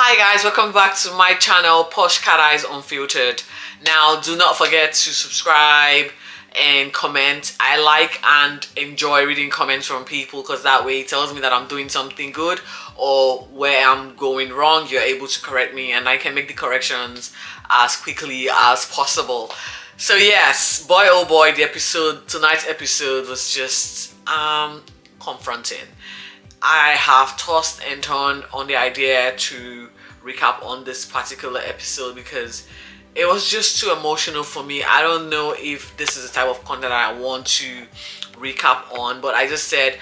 Hi guys, welcome back to my channel, Posh Cat Eyes Unfiltered. Now do not forget to subscribe and comment. I like and enjoy reading comments from people because that way it tells me that I'm doing something good or where I'm going wrong. You're able to correct me and I can make the corrections as quickly as possible. So yes, boy oh boy, tonight's episode was just confronting. I have tossed and turned on the idea to recap on this particular episode because it was just too emotional for me. I don't know if this is the type of content I want to recap on, but I just said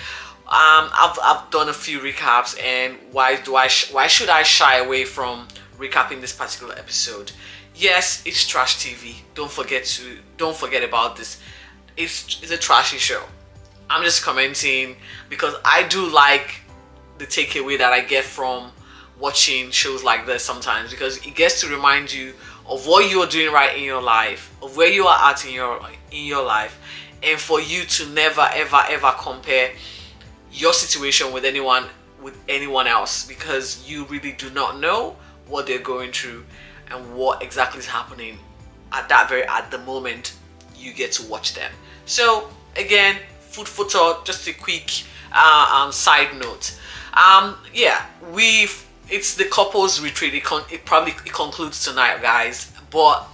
I've done a few recaps, and why should I shy away from recapping this particular episode? Yes, it's trash TV. Don't forget about this. It's a trashy show. I'm just commenting because I do like the takeaway that I get from watching shows like this sometimes, because it gets to remind you of what you're doing right in your life, of where you are at in your life, and for you to never ever compare your situation with anyone else, because you really do not know what they're going through and what exactly is happening at the moment you get to watch them. So again, food for thought, just a quick side note. It's the couples retreat. It concludes tonight, guys, but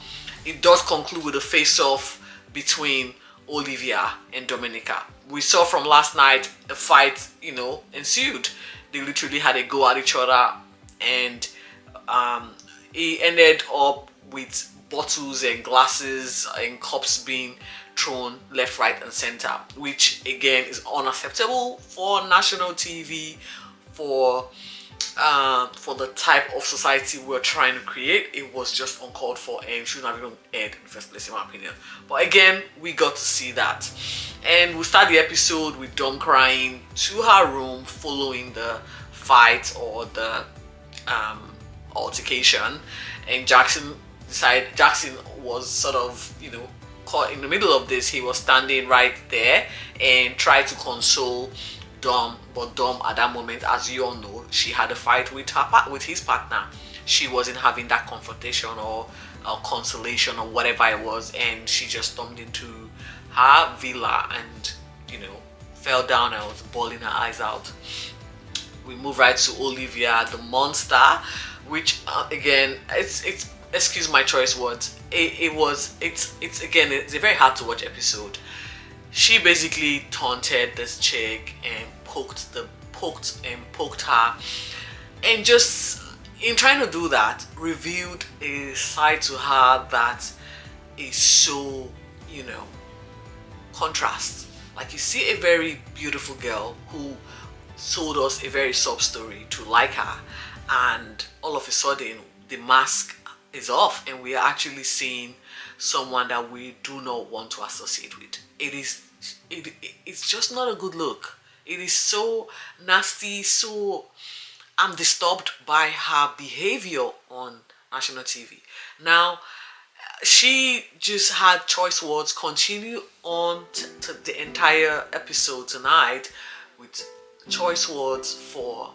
it does conclude with a face-off between Olivia and Domenica. We saw from last night a fight, ensued. They literally had a go at each other, and it ended up with bottles and glasses and cups being thrown left, right, and center, which again is unacceptable for national TV, for the type of society we're trying to create. It was just uncalled for and shouldn't have even aired in the first place, in my opinion. But again, we got to see that, and we start the episode with Dom crying to her room following the fight or the altercation, and Jackson was sort of caught in the middle of this. He was standing right there and tried to console Dom, but Dom at that moment, as you all know, she had a fight with his partner. She wasn't having that confrontation or consolation or whatever it was, and she just stormed into her villa and fell down and was bawling her eyes out. We move right to Olivia, the monster, which again, it's excuse my choice words. It's a very hard to watch episode. She basically taunted this chick and poked her, and just in trying to do that, revealed a side to her that is so contrast. Like, you see a very beautiful girl who told us a very sob story to like her, and all of a sudden the mask is off and we are actually seeing someone that we do not want to associate with. It's just not a good look. It is so nasty. So I'm disturbed by her behavior on national TV. Now, she just had choice words continue on to the entire episode tonight with choice words for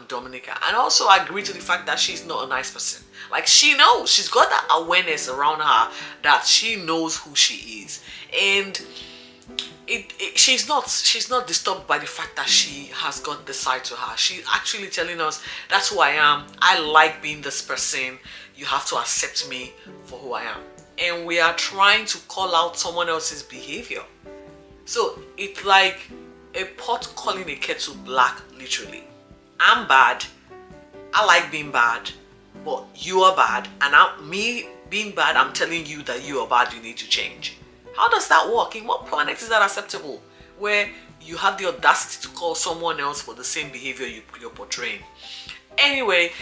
Domenica, and also I agree to the fact that she's not a nice person. Like, she knows, she's got that awareness around her that she knows who she is, and she's not disturbed by the fact that she has got this side to her. She's actually telling us, that's who I am. I like being this person. You have to accept me for who I am. And we are trying to call out someone else's behavior. So it's like a pot calling a kettle black, literally. I'm bad. I like being bad, but you are bad, and me being bad, I'm telling you that you are bad. You need to change. How does that work? In what planet is that acceptable? Where you have the audacity to call someone else for the same behavior you're portraying. Anyway,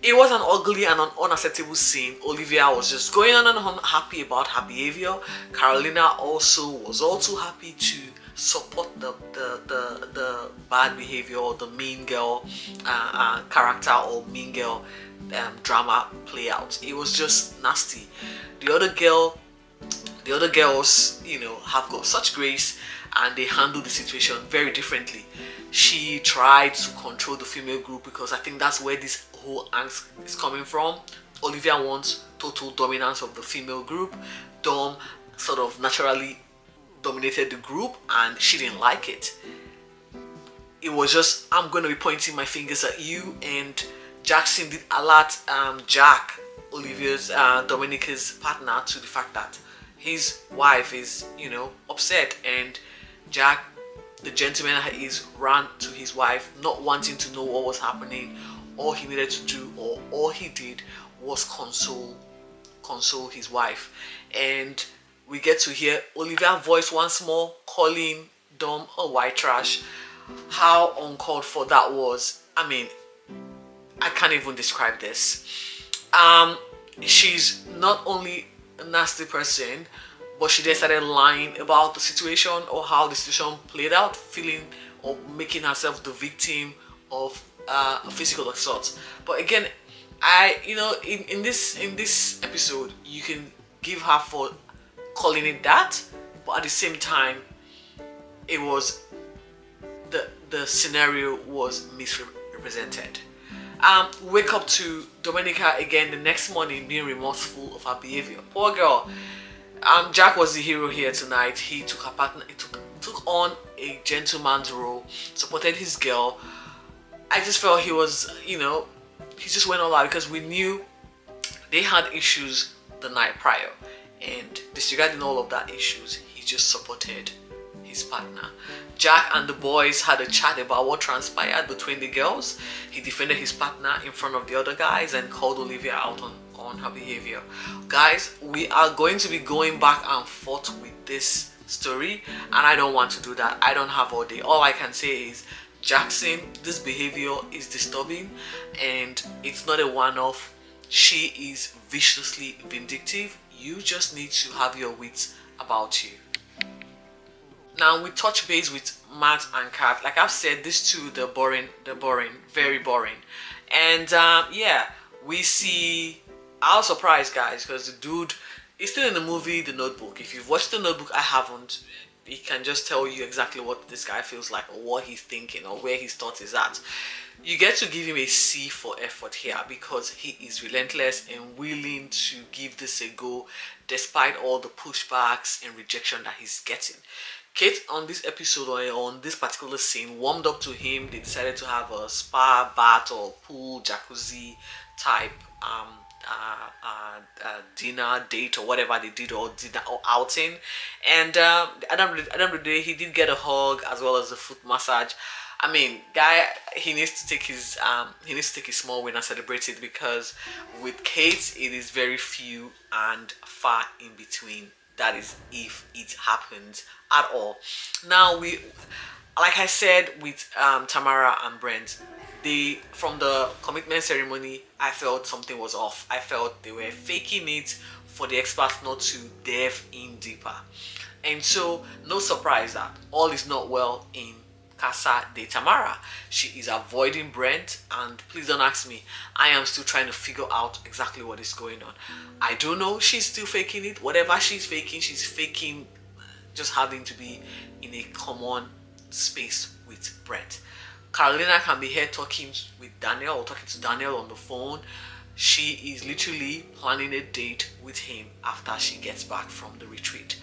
it was an ugly and an unacceptable scene. Olivia was just going on and unhappy about her behavior. Carolina also was all too happy to support the bad behavior or the mean girl character or mean girl drama play out. It was just nasty. The other girl The other girls, have got such grace and they handle the situation very differently. She tried to control the female group because I think that's where this whole angst is coming from. Olivia wants total dominance of the female group. Dom sort of naturally dominated the group and she didn't like it. It was just, I'm going to be pointing my fingers at you, and Jackson did alert Jack, Olivia's, Dominica's partner, to the fact that his wife is, upset, and Jack, the gentleman that he is, ran to his wife, not wanting to know what was happening. All he needed to do, or all he did, was console his wife. And we get to hear Olivia's voice once more calling Dom a white trash. How uncalled for that was. I mean, I can't even describe this. She's not only a nasty person, but she then started lying about the situation or how the situation played out, feeling or making herself the victim of a physical assault. But again, in this episode, you can give her for calling it that, but at the same time, it was the scenario was misrepresented. Wake up to Domenica again the next morning being remorseful of her behavior. Poor girl. Jack was the hero here tonight. He took her partner. He took on a gentleman's role, supported his girl. I just felt he was, he just went all out because we knew they had issues the night prior, and disregarding all of that issues, he just supported his partner. Jack and the boys had a chat about what transpired between the girls. He defended his partner in front of the other guys and called Olivia out on her behavior. Guys, we are going to be going back and forth with this story, and I don't want to do that. I don't have all day. All I can say is, Jackson, this behavior is disturbing, and it's not a one-off. She is viciously vindictive. You just need to have your wits about you. Now we touch base with Matt and Kat. Like I've said, these two, they're boring, very boring. And yeah, we see. I was surprised, guys, because the dude is still in the movie The Notebook. If you've watched The Notebook, I haven't. He can just tell you exactly what this guy feels like, or what he's thinking, or where his thought is at. You get to give him a C for effort here because he is relentless and willing to give this a go despite all the pushbacks and rejection that he's getting. Kate on this episode, or on this particular scene, warmed up to him. They decided to have a spa, bath, or pool, jacuzzi type dinner date or whatever they did, or dinner or outing. And at the end of the day, he did get a hug as well as a foot massage. I mean, guy, he needs to take his small win and celebrate it, because with Kate, it is very few and far in between. That is, if it happens at all. Now like I said with Tamara and Brent, from the commitment ceremony, I felt something was off. I felt they were faking it for the experts not to delve in deeper. And so, no surprise that all is not well in Casa de Tamara. She is avoiding Brent, and please don't ask me. I am still trying to figure out exactly what is going on. I don't know. She's still faking it. Whatever she's faking just having to be in a common space with Brent. Carolina can be here talking with Daniel, or talking to Daniel on the phone. She is literally planning a date with him after she gets back from the retreat.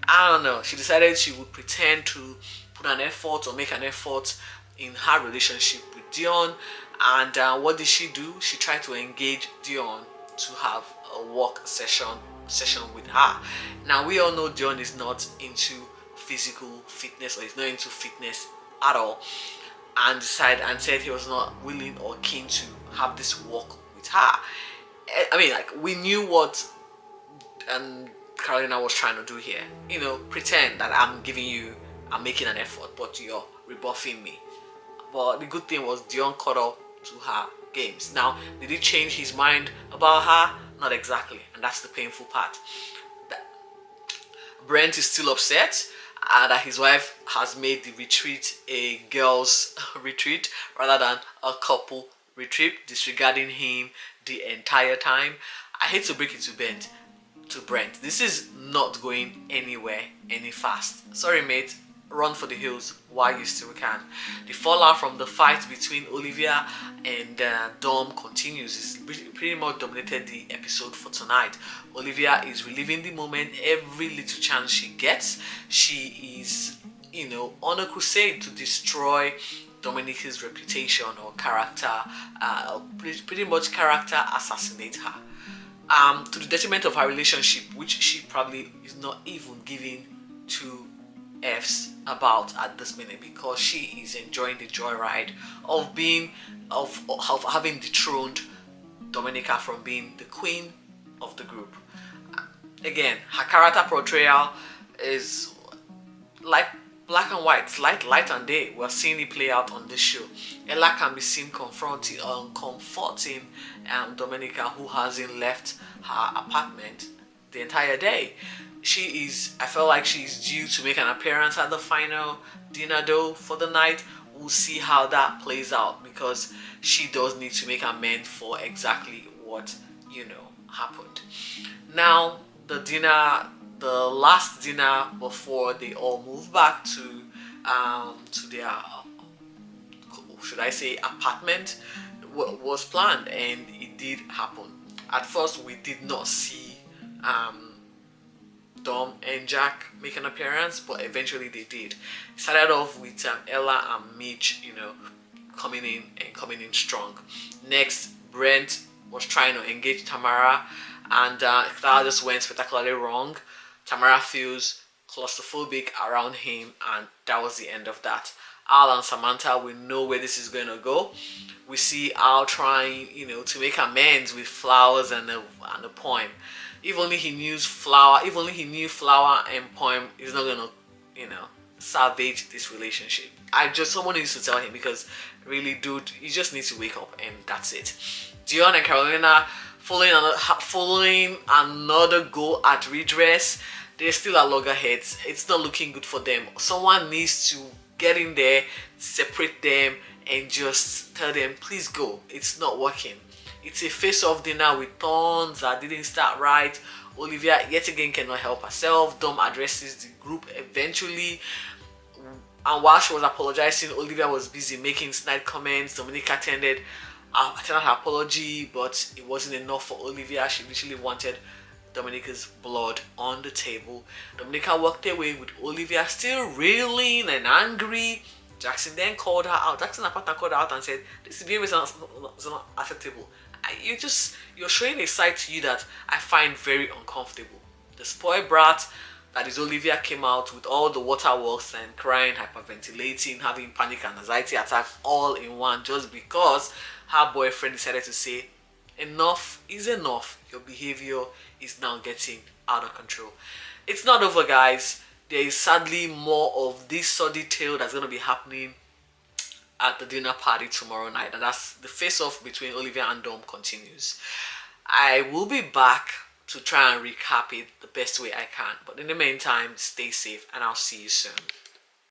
I don't know. She decided she would pretend to put an effort or make an effort in her relationship with Dion. And what did she do? She tried to engage Dion to have a walk session with her. Now we all know Dion is not into physical fitness, or is not into fitness at all, and said he was not willing or keen to have this walk with her. I mean, like, we knew what Carolina was trying to do here. Pretend that I'm making an effort, but you're rebuffing me. But the good thing was Dion caught up to her games. Now, did he change his mind about her? Not exactly, and that's the painful part. Brent is still upset that his wife has made the retreat a girls' retreat rather than a couple retreat, disregarding him the entire time. I hate to break it to Brent. to Brent. This is not going anywhere any fast. Sorry, mate. Run for the hills while you still can. The fallout from the fight between Olivia and Dom continues. It's pretty much dominated the episode for tonight. Olivia is reliving the moment every little chance she gets. She is, on a crusade to destroy Dominica's reputation or character, pretty much character assassinate her. To the detriment of her relationship, which she probably is not even giving two F's about at this minute, because she is enjoying the joyride of being of having dethroned Domenica from being the queen of the group. Again, her character portrayal is like black and white, light and day. We're seeing it play out on this show. Ella can be seen confronting comforting Domenica, who hasn't left her apartment the entire day. I felt like she's due to make an appearance at the final dinner though for the night. We'll see how that plays out, because she does need to make amends for exactly what happened. Now the last dinner before they all move back to their, should I say, apartment, was planned, and it did happen. At first, we did not see Dom and Jack make an appearance, but eventually they did. It started off with Ella and Mitch, coming in strong. Next, Brent was trying to engage Tamara, and that just went spectacularly wrong. Tamara feels claustrophobic around him, and that was the end of that. Al and Samantha, we know where this is going to go. We see Al trying, to make amends with flowers and a poem. If only he knew flower and poem is not going to, salvage this relationship. Someone needs to tell him, because really, dude, you just need to wake up, and that's it. Dion and Carolina following another go at redress. They're still at loggerheads. It's not looking good for them. Someone needs to get in there, separate them, and just tell them, please go. It's not working. It's a face-off dinner with thorns that didn't start right. Olivia yet again cannot help herself. Dom addresses the group eventually, and while she was apologizing, Olivia was busy making snide comments. Domenica attended her apology, but it wasn't enough for Olivia. She literally wanted Dominica's blood on the table. Domenica walked away with Olivia still railing and angry. Jackson then called her out. Jackson and partner called her out and said, this behavior is not acceptable. You're showing a side to you that I find very uncomfortable. The spoiled brat that is Olivia came out with all the waterworks and crying, hyperventilating, having panic and anxiety attacks all in one, just because her boyfriend decided to say, enough is enough. Your behavior is now getting out of control. It's not over, guys. There is sadly more of this sordid tale that's going to be happening at the dinner party tomorrow night, and that's the face-off between Olivia and Dom continues. I will be back to try and recap it the best way I can, but in the meantime, stay safe, and I'll see you soon.